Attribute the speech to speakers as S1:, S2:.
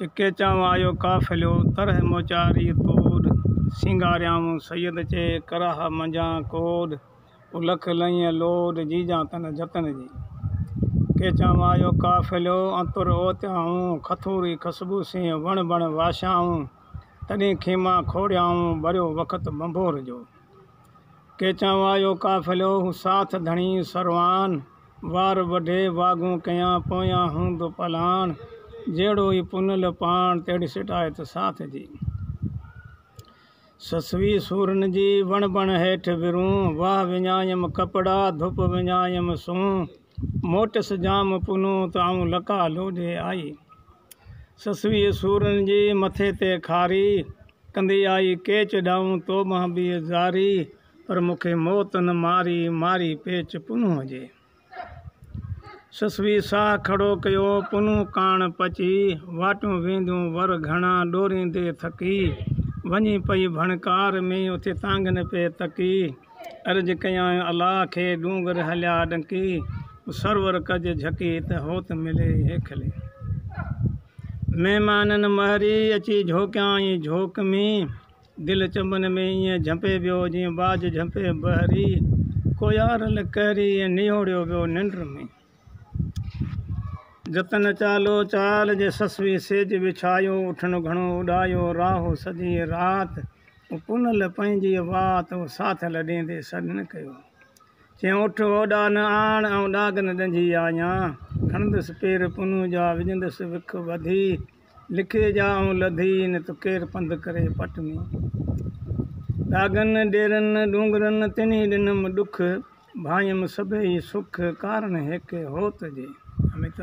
S1: चिके चाव आयो काफ़िलो तरह मोचारी तोड़ सिंगारियाऊं सैयद चे कराह मंझा कोड उलख लईं लोड जीजा तन जतन जी के चाव आयो काफ़िलो अंतुर ओत्याऊं खथूरी खसबू से वण बण वाशाऊं तॾहिं खेमा खोड़ियाऊं भरियो वक़्त बंभोर जो के चाव आयो काफ़िलो साथ धणी सरवान वार वढे वागूं कयां पोयां हूंदो पलाण जेड़ो ही पुनल पाण तेड़ी सिटायत साथ जी ससवी सूरन जी वण बण हेठ विरूं वाह विञायम कपड़ा धुप विञायम सूं मोटस जाम पुनूं त आऊं लका लोॾे आई ससवी सूरन जी मथे ते खारी कंदी आई केच ॾाऊं तो मां बि ज़ारी पर मूंखे मौत न मारी मारी पेच पुनूं जे ससवी साह खड़ो कयो पुनूं कान पची वाटूं वेंदियूं वर घणा ॾोरींदे थकी वञी पई भणकार में उते तांगन पे तकी अर्ज कयां अलाह खे डूंगर हलिया ॾंकी सरवर कज झकी त होत मिले हेखले महिमानन महरी अची झोकियाई झोक में दिल चंबन में ईअं झंपे वियो जीअं बाज झंपे बहरी कोयारल कहरी निहोड़ियो वियो निंड में जतन चालो चाल जे ससवी सेज विछायो उठण घणो उॾायो राहो सॼी राति पुनल पंहिंजी वात साथ लॾेंदे सॾन कयो चयऊं उठ ओॾा न आण ऐं ॾाग न ॾंजी आयां खणंदुसि पेर पुनू जा विझंदुसि विख वधी लिखे जा ऐं लधी न त केरु पंधु करे पट में ॾागनि ॾेरनि डूंगरनि तिन्ही ॾिनमि ॾुख भायमि सभई सुख कारण हिकु होत जे अमित